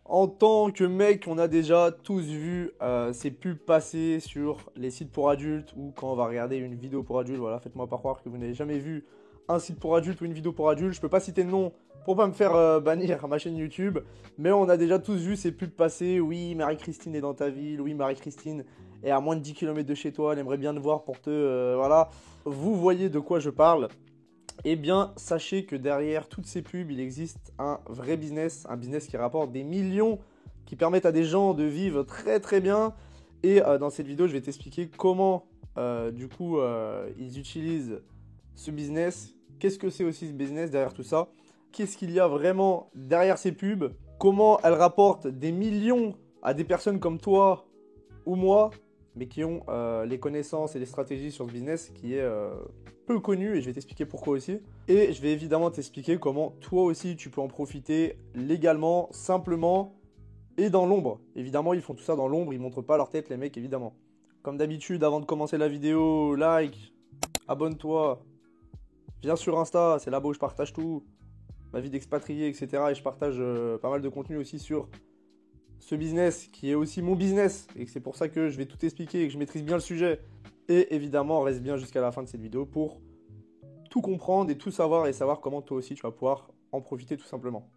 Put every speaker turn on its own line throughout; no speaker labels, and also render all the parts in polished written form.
En tant que mec, on a déjà tous vu ces pubs passer sur les sites pour adultes ou quand on va regarder une vidéo pour adultes. Voilà, faites-moi pas croire que vous n'avez jamais vu un site pour adultes ou une vidéo pour adultes. Je peux pas citer le nom pour pas me faire bannir ma chaîne YouTube, mais on a déjà tous vu ces pubs passer. Oui, Marie-Christine est dans ta ville. Oui, Marie-Christine est à moins de 10 km de chez toi. Elle aimerait bien te voir pour te... voilà. Vous voyez de quoi je parle. Eh bien, sachez que derrière toutes ces pubs, il existe un vrai business, un business qui rapporte des millions, qui permettent à des gens de vivre très très bien. Et dans cette vidéo, je vais t'expliquer comment, ils utilisent ce business. Qu'est-ce que c'est aussi ce business derrière tout ça? Qu'est-ce qu'il y a vraiment derrière ces pubs? Comment elles rapportent des millions à des personnes comme toi ou moi, mais qui ont les connaissances et les stratégies sur ce business qui est peu connu, et je vais t'expliquer pourquoi aussi. Et je vais évidemment t'expliquer comment toi aussi tu peux en profiter légalement, simplement et dans l'ombre. Évidemment, ils font tout ça dans l'ombre, ils montrent pas leur tête les mecs, évidemment. Comme d'habitude, avant de commencer la vidéo, like, abonne-toi, viens sur Insta, c'est là-bas où je partage tout, ma vie d'expatrié, etc. Et je partage pas mal de contenu aussi sur ce business qui est aussi mon business et que c'est pour ça que je vais tout expliquer et que je maîtrise bien le sujet. Et évidemment, reste bien jusqu'à la fin de cette vidéo pour tout comprendre et tout savoir et savoir comment toi aussi tu vas pouvoir en profiter tout simplement.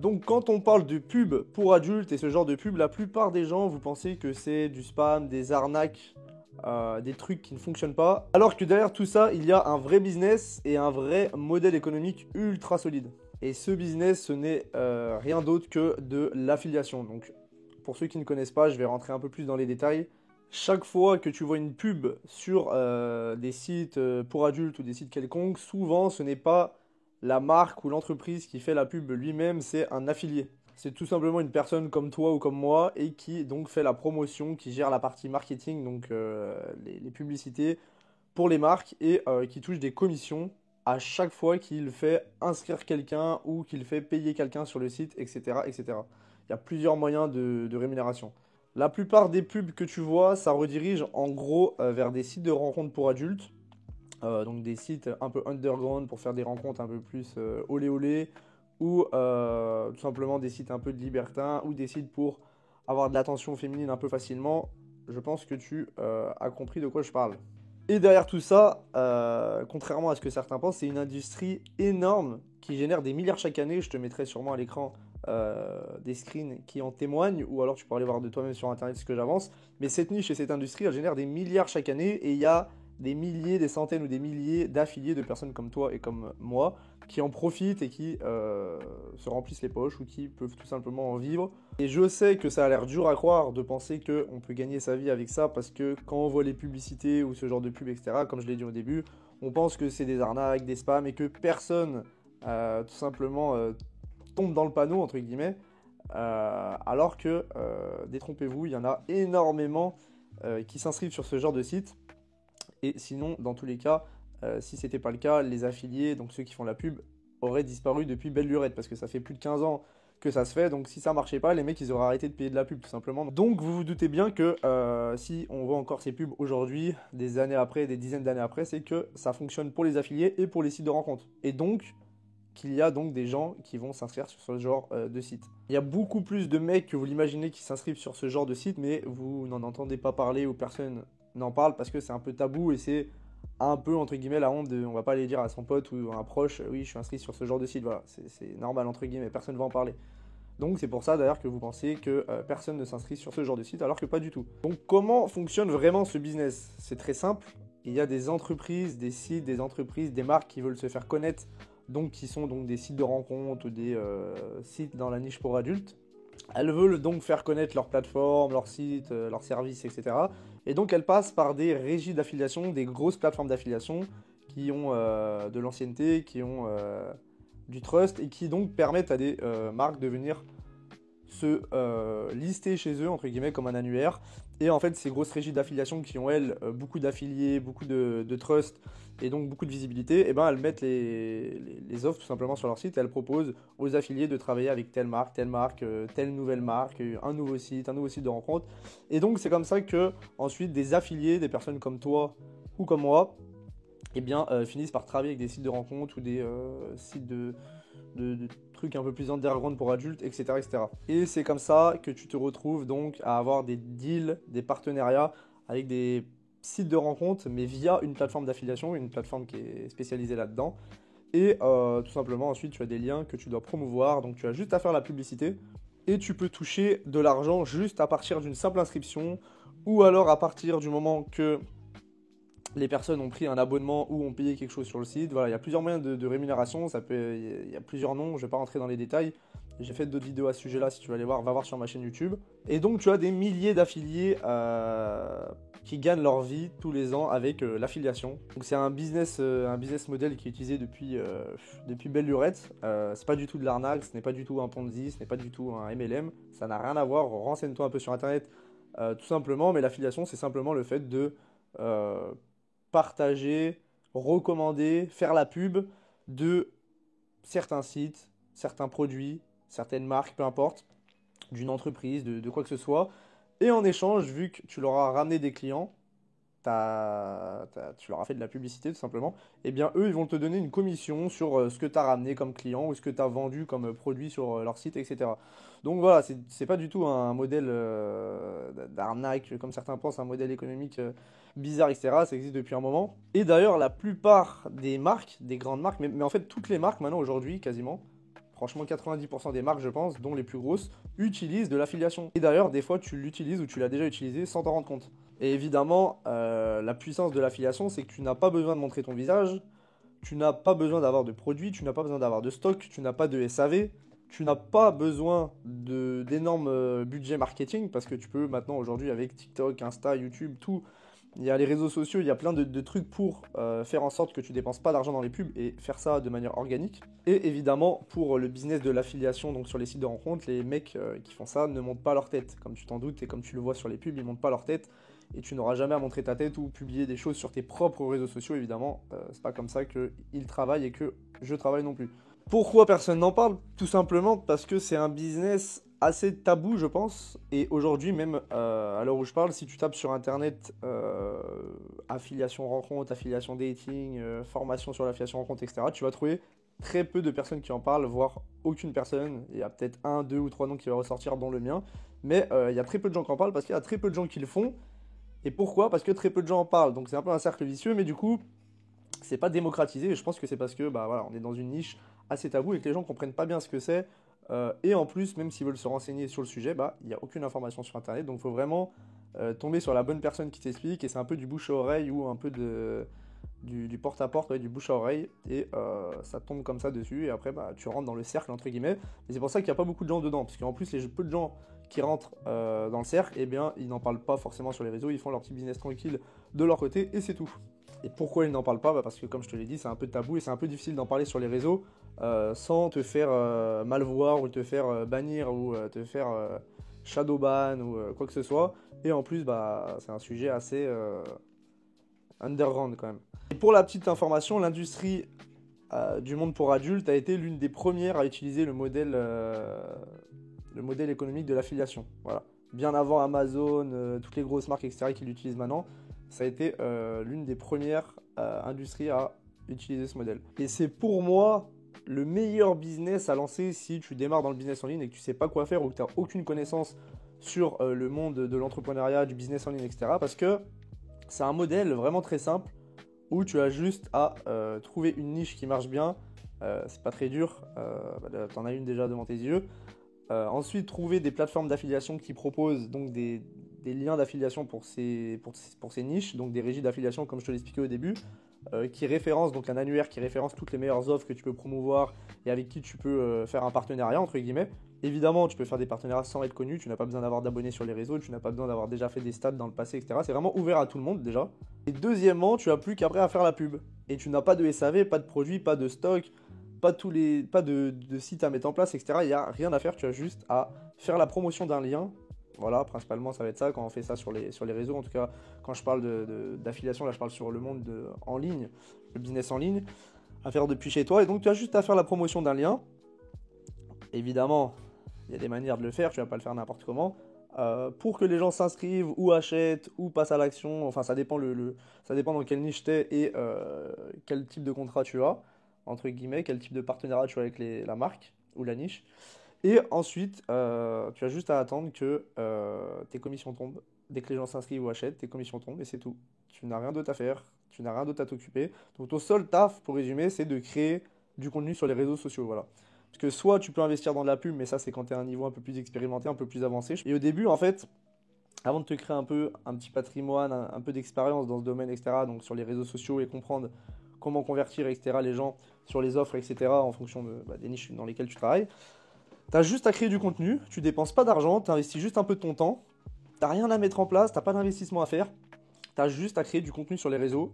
Donc quand on parle de pub pour adultes et ce genre de pub, la plupart des gens vous pensez que c'est du spam, des arnaques, des trucs qui ne fonctionnent pas. Alors que derrière tout ça, il y a un vrai business et un vrai modèle économique ultra solide. Et ce business, ce n'est rien d'autre que de l'affiliation. Donc pour ceux qui ne connaissent pas, je vais rentrer un peu plus dans les détails. Chaque fois que tu vois une pub sur des sites pour adultes ou des sites quelconques, souvent ce n'est pas la marque ou l'entreprise qui fait la pub lui-même, c'est un affilié. C'est tout simplement une personne comme toi ou comme moi et qui donc fait la promotion, qui gère la partie marketing, donc les publicités pour les marques et qui touche des commissions à chaque fois qu'il fait inscrire quelqu'un ou qu'il fait payer quelqu'un sur le site, etc., etc. Il y a plusieurs moyens de rémunération. La plupart des pubs que tu vois, ça redirige en gros vers des sites de rencontres pour adultes. Donc des sites un peu underground pour faire des rencontres un peu plus olé olé. Ou tout simplement des sites un peu de libertins. Ou des sites pour avoir de l'attention féminine un peu facilement. Je pense que tu as compris de quoi je parle. Et derrière tout ça, contrairement à ce que certains pensent, c'est une industrie énorme qui génère des milliards chaque année. Je te mettrai sûrement à l'écran des screens qui en témoignent, ou alors tu peux aller voir de toi-même sur internet ce que j'avance. Mais cette niche et cette industrie, elle génère des milliards chaque année et il y a des milliers, des centaines ou des milliers d'affiliés de personnes comme toi et comme moi qui en profitent et qui se remplissent les poches ou qui peuvent tout simplement en vivre. Et je sais que ça a l'air dur à croire de penser qu'on peut gagner sa vie avec ça parce que quand on voit les publicités ou ce genre de pub, etc., comme je l'ai dit au début, on pense que c'est des arnaques, des spams et que personne tout simplement tombe dans le panneau, entre guillemets. Alors que, détrompez-vous, il y en a énormément qui s'inscrivent sur ce genre de site. Et sinon, dans tous les cas, si c'était pas le cas, les affiliés, donc ceux qui font la pub, auraient disparu depuis belle lurette, parce que ça fait plus de 15 ans que ça se fait, donc si ça marchait pas, les mecs ils auraient arrêté de payer de la pub tout simplement. Donc vous vous doutez bien que si on voit encore ces pubs aujourd'hui, des années après, des dizaines d'années après, c'est que ça fonctionne pour les affiliés et pour les sites de rencontres. Et donc, qu'il y a donc des gens qui vont s'inscrire sur ce genre de site. Il y a beaucoup plus de mecs que vous l'imaginez qui s'inscrivent sur ce genre de site, mais vous n'en entendez pas parler ou personne n'en parle parce que c'est un peu tabou et c'est un peu entre guillemets la honte de, on va pas aller dire à son pote ou à un proche, oui je suis inscrit sur ce genre de site, voilà, c'est normal entre guillemets, personne ne va en parler. Donc c'est pour ça d'ailleurs que vous pensez que personne ne s'inscrit sur ce genre de site alors que pas du tout. Donc comment fonctionne vraiment ce business? C'est très simple, il y a des entreprises, des sites, des entreprises, des marques qui veulent se faire connaître, donc qui sont donc des sites de rencontres ou des sites dans la niche pour adultes. Elles veulent donc faire connaître leur plateforme, leur site, leurs services, etc. Et donc elles passent par des régies d'affiliation, des grosses plateformes d'affiliation qui ont de l'ancienneté, qui ont du trust et qui donc permettent à des marques de venir se lister chez eux, entre guillemets, comme un annuaire. Et en fait, ces grosses régies d'affiliation qui ont, elles, beaucoup d'affiliés, beaucoup de trust et donc beaucoup de visibilité, et ben elles mettent les offres tout simplement sur leur site et elles proposent aux affiliés de travailler avec telle marque, telle nouvelle marque, un nouveau site de rencontre. Et donc, c'est comme ça que, ensuite, des affiliés, des personnes comme toi ou comme moi, eh bien, finissent par travailler avec des sites de rencontres ou des sites de de trucs un peu plus underground pour adultes, etc., etc. Et c'est comme ça que tu te retrouves donc à avoir des deals, des partenariats avec des sites de rencontres, mais via une plateforme d'affiliation, une plateforme qui est spécialisée là-dedans. Et tout simplement, ensuite, tu as des liens que tu dois promouvoir. Donc, tu as juste à faire la publicité. Et tu peux toucher de l'argent juste à partir d'une simple inscription. Ou alors à partir du moment que les personnes ont pris un abonnement ou ont payé quelque chose sur le site. Voilà, il y a plusieurs moyens de rémunération. Il y a plusieurs noms. Je ne vais pas rentrer dans les détails. J'ai fait d'autres vidéos à ce sujet-là. Si tu veux aller voir, va voir sur ma chaîne YouTube. Et donc, tu as des milliers d'affiliés qui gagnent leur vie tous les ans avec l'affiliation. Donc c'est un business model qui est utilisé depuis belle lurette. C'est pas du tout de l'arnaque, ce n'est pas du tout un Ponzi, ce n'est pas du tout un MLM. Ça n'a rien à voir. Renseigne-toi un peu sur Internet, tout simplement. Mais l'affiliation, c'est simplement le fait de partager, recommander, faire la pub de certains sites, certains produits, certaines marques, peu importe, d'une entreprise, de quoi que ce soit. Et en échange, vu que tu leur as ramené des clients, tu leur as fait de la publicité tout simplement, et bien eux, ils vont te donner une commission sur ce que tu as ramené comme client ou ce que tu as vendu comme produit sur leur site, etc. Donc voilà, c'est pas du tout un modèle d'arnaque, comme certains pensent, un modèle économique bizarre, etc. Ça existe depuis un moment. Et d'ailleurs, la plupart des marques, des grandes marques, mais en fait toutes les marques maintenant aujourd'hui, quasiment, franchement 90% des marques je pense, dont les plus grosses, utilisent de l'affiliation. Et d'ailleurs, des fois tu l'utilises ou tu l'as déjà utilisé sans t'en rendre compte. Et évidemment, la puissance de l'affiliation, c'est que tu n'as pas besoin de montrer ton visage, tu n'as pas besoin d'avoir de produits, tu n'as pas besoin d'avoir de stock, tu n'as pas de SAV, tu n'as pas besoin d'énormes budgets marketing, parce que tu peux maintenant aujourd'hui avec TikTok, Insta, YouTube, tout, il y a les réseaux sociaux, il y a plein de trucs pour faire en sorte que tu dépenses pas d'argent dans les pubs et faire ça de manière organique. Et évidemment, pour le business de l'affiliation, donc sur les sites de rencontres, les mecs qui font ça ne montent pas leur tête. Comme tu t'en doutes et comme tu le vois sur les pubs, ils montent pas leur tête. Et tu n'auras jamais à montrer ta tête ou publier des choses sur tes propres réseaux sociaux, évidemment. C'est pas comme ça qu'ils travaillent et que je travaille non plus. Pourquoi personne n'en parle? Tout simplement parce que c'est un business assez tabou, je pense. Et aujourd'hui, même à l'heure où je parle, si tu tapes sur internet affiliation rencontre, affiliation dating, formation sur l'affiliation rencontre, etc., tu vas trouver très peu de personnes qui en parlent, voire aucune personne. Il y a peut-être un, deux ou trois noms qui vont ressortir, dont le mien. Mais il y a très peu de gens qui en parlent parce qu'il y a très peu de gens qui le font. Et pourquoi? Parce que très peu de gens en parlent. Donc c'est un peu un cercle vicieux, mais du coup, c'est pas démocratisé. Et je pense que c'est parce que bah, voilà, on est dans une niche assez tabou et que les gens comprennent pas bien ce que c'est. Et en plus, même s'ils veulent se renseigner sur le sujet, bah, il n'y a aucune information sur Internet. Donc il faut vraiment tomber sur la bonne personne qui t'explique. Et c'est un peu du bouche à oreille ou un peu du porte-à-porte, ouais, du bouche à oreille. Et ça tombe comme ça dessus. Et après, bah, tu rentres dans le cercle, entre guillemets. Et c'est pour ça qu'il n'y a pas beaucoup de gens dedans. Parce qu'en plus, les peu de gens qui rentrent dans le cercle, eh bien, ils n'en parlent pas forcément sur les réseaux. Ils font leur petit business tranquille de leur côté. Et c'est tout. Et pourquoi ils n'en parlent pas? Bah parce que comme je te l'ai dit, c'est un peu tabou et c'est un peu difficile d'en parler sur les réseaux sans te faire mal voir ou te faire bannir ou te faire shadowban ou quoi que ce soit. Et en plus, bah, c'est un sujet assez underground quand même. Et pour la petite information, l'industrie du monde pour adultes a été l'une des premières à utiliser le modèle économique de l'affiliation. Voilà. Bien avant Amazon, toutes les grosses marques, etc., qui l'utilisent maintenant, ça a été l'une des premières industries à utiliser ce modèle. Et c'est pour moi le meilleur business à lancer si tu démarres dans le business en ligne et que tu sais pas quoi faire ou que tu n'as aucune connaissance sur le monde de l'entrepreneuriat, du business en ligne, etc. Parce que c'est un modèle vraiment très simple où tu as juste à trouver une niche qui marche bien. C'est pas très dur, t'en as une déjà devant tes yeux. Ensuite, trouver des plateformes d'affiliation qui proposent donc des liens d'affiliation pour ces niches, donc des régies d'affiliation comme je te l'expliquais au début, qui référencent, donc un annuaire qui référence toutes les meilleures offres que tu peux promouvoir et avec qui tu peux faire un partenariat, entre guillemets. Évidemment, tu peux faire des partenariats sans être connu, tu n'as pas besoin d'avoir d'abonnés sur les réseaux, tu n'as pas besoin d'avoir déjà fait des stats dans le passé, etc. C'est vraiment ouvert à tout le monde déjà. Et deuxièmement, tu n'as plus qu'après à faire la pub. Et tu n'as pas de SAV, pas de produits, pas de stock, pas de sites à mettre en place, etc. Il n'y a rien à faire, tu as juste à faire la promotion d'un lien. Voilà, principalement ça va être ça quand on fait ça sur les réseaux. En tout cas, quand je parle d'affiliation, là je parle sur le monde en ligne, le business en ligne, à faire depuis chez toi. Et donc tu as juste à faire la promotion d'un lien. Évidemment, il y a des manières de le faire, tu vas pas le faire n'importe comment. Pour que les gens s'inscrivent ou achètent ou passent à l'action, enfin ça dépend, ça dépend dans quelle niche t'es et quel type de contrat tu as. entre guillemets, quel type de partenariat tu as avec la marque ou la niche. Et ensuite, tu as juste à attendre que tes commissions tombent. Dès que les gens s'inscrivent ou achètent, tes commissions tombent et c'est tout. Tu n'as rien d'autre à faire, tu n'as rien d'autre à t'occuper. Donc ton seul taf, pour résumer, c'est de créer du contenu sur les réseaux sociaux, voilà. Parce que soit tu peux investir dans de la pub, mais ça c'est quand tu es à un niveau un peu plus expérimenté, un peu plus avancé. Et au début, en fait, avant de te créer un petit patrimoine, un peu d'expérience dans ce domaine, etc., donc sur les réseaux sociaux et comprendre comment convertir, etc., les gens sur les offres, etc., en fonction des niches dans lesquelles tu travailles, tu as juste à créer du contenu, tu dépenses pas d'argent, tu investis juste un peu de ton temps, tu n'as rien à mettre en place, tu n'as pas d'investissement à faire, tu as juste à créer du contenu sur les réseaux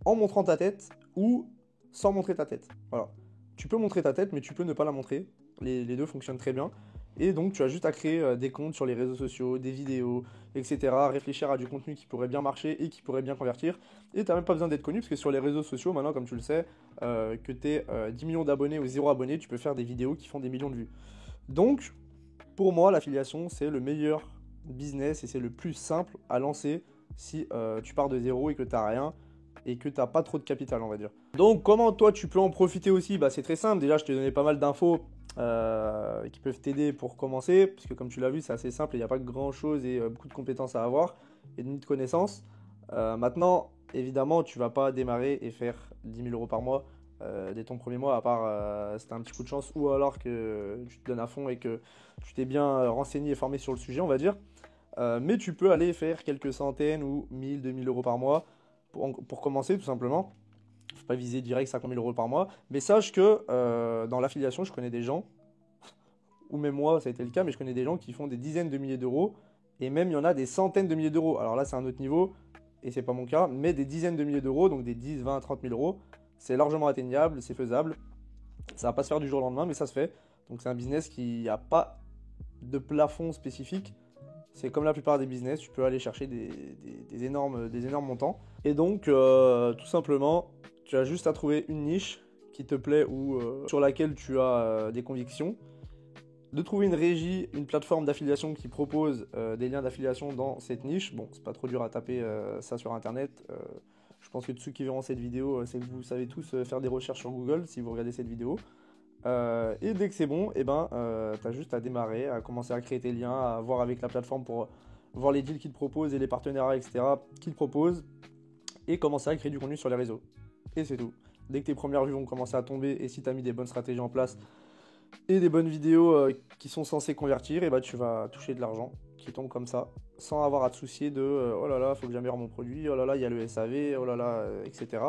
en montrant ta tête ou sans montrer ta tête. Voilà. Tu peux montrer ta tête, mais tu peux ne pas la montrer. Les deux fonctionnent très bien. Et donc, tu as juste à créer des comptes sur les réseaux sociaux, des vidéos, etc. Réfléchir à du contenu qui pourrait bien marcher et qui pourrait bien convertir. Et tu n'as même pas besoin d'être connu, parce que sur les réseaux sociaux, maintenant, comme tu le sais, que tu aies 10 millions d'abonnés ou 0 abonnés, tu peux faire des vidéos qui font des millions de vues. Donc, pour moi, l'affiliation, c'est le meilleur business et c'est le plus simple à lancer si tu pars de zéro et que tu n'as rien et que tu n'as pas trop de capital, on va dire. Donc, comment toi, tu peux en profiter aussi? C'est très simple. Déjà, je t'ai donné pas mal d'infos qui peuvent t'aider pour commencer, parce que comme tu l'as vu, c'est assez simple, il n'y a pas grand chose et beaucoup de compétences à avoir et de connaissances. Maintenant, évidemment, tu vas pas démarrer et faire 10 000 euros par mois dès ton premier mois, à part si tu as un petit coup de chance ou alors que tu te donnes à fond et que tu t'es bien renseigné et formé sur le sujet, on va dire. Mais tu peux aller faire quelques centaines ou 1000, 2000 euros par mois pour commencer tout simplement. Faut pas viser direct 50 000 euros par mois, mais sache que dans l'affiliation, je connais des gens, ou même moi, ça a été le cas, mais je connais des gens qui font des dizaines de milliers d'euros, et même il y en a des centaines de milliers d'euros. Alors là, c'est un autre niveau, et c'est pas mon cas, mais des dizaines de milliers d'euros, donc des 10, 20, 30 000 euros, c'est largement atteignable, c'est faisable. Ça va pas se faire du jour au lendemain, mais ça se fait. Donc c'est un business qui n'a pas de plafond spécifique. C'est comme la plupart des business, tu peux aller chercher des énormes montants. Et donc, tout simplement, tu as juste à trouver une niche qui te plaît ou sur laquelle tu as des convictions. De trouver une régie, une plateforme d'affiliation qui propose des liens d'affiliation dans cette niche. Bon, c'est pas trop dur à taper ça sur internet. Je pense que tous ceux qui verront cette vidéo, c'est que vous savez tous faire des recherches sur Google si vous regardez cette vidéo. Et dès que c'est bon, tu as juste à démarrer, à commencer à créer tes liens, à voir avec la plateforme pour voir les deals qu'ils te proposent et les partenariats, etc. qu'ils te proposent, et commencer à créer du contenu sur les réseaux. Et c'est tout. Dès que tes premières vues vont commencer à tomber, et si tu as mis des bonnes stratégies en place, et des bonnes vidéos qui sont censées convertir, et tu vas toucher de l'argent qui tombe comme ça, sans avoir à te soucier de oh là là, faut que j'améliore mon produit, oh là là, il y a le SAV, oh là là, etc.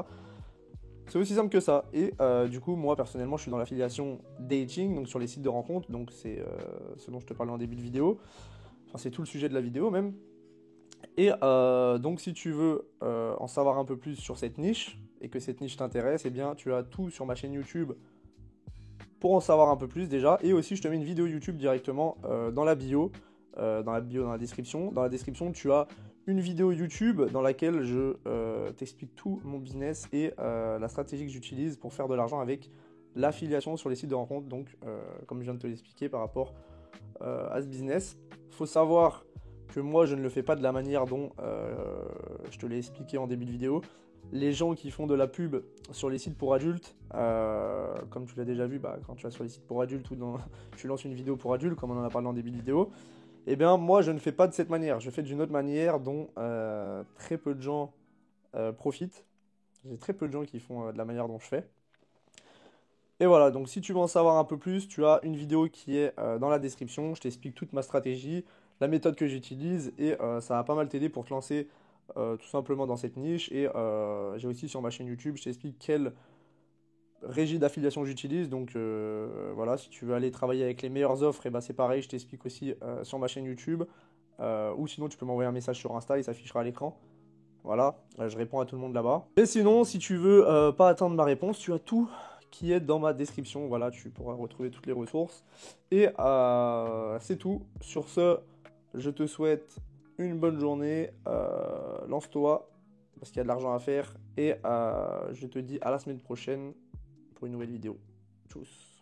C'est aussi simple que ça. Et du coup, moi personnellement, je suis dans l'affiliation dating, donc sur les sites de rencontres, donc c'est ce dont je te parlais en début de vidéo. Enfin, c'est tout le sujet de la vidéo même. Et donc, si tu veux en savoir un peu plus sur cette niche et que cette niche t'intéresse, eh bien, tu as tout sur ma chaîne YouTube pour en savoir un peu plus déjà. Et aussi, je te mets une vidéo YouTube directement dans la bio, dans la description. Dans la description, tu as une vidéo YouTube dans laquelle je t'explique tout mon business et la stratégie que j'utilise pour faire de l'argent avec l'affiliation sur les sites de rencontres. Donc, comme je viens de te l'expliquer par rapport à ce business, il faut savoir que moi, je ne le fais pas de la manière dont je te l'ai expliqué en début de vidéo. Les gens qui font de la pub sur les sites pour adultes, comme tu l'as déjà vu, quand tu vas sur les sites pour adultes ou tu lances une vidéo pour adultes, comme on en a parlé en début de vidéo, eh bien moi je ne fais pas de cette manière, je fais d'une autre manière dont très peu de gens profitent. J'ai très peu de gens qui font de la manière dont je fais. Et voilà, donc si tu veux en savoir un peu plus, tu as une vidéo qui est dans la description, je t'explique toute ma stratégie, la méthode que j'utilise et ça va pas mal t'aider pour te lancer tout simplement dans cette niche. Et j'ai aussi sur ma chaîne YouTube, je t'explique quelle régie d'affiliation j'utilise. Donc voilà, si tu veux aller travailler avec les meilleures offres, et c'est pareil, je t'explique aussi sur ma chaîne YouTube. Ou sinon tu peux m'envoyer un message sur Insta, il s'affichera à l'écran. Voilà, je réponds à tout le monde là-bas. Et sinon, si tu veux pas attendre ma réponse, tu as tout qui est dans ma description. Voilà, tu pourras retrouver toutes les ressources. Et c'est tout. Sur ce, je te souhaite une bonne journée. Lance-toi parce qu'il y a de l'argent à faire. Et je te dis à la semaine prochaine pour une nouvelle vidéo. Tchuss.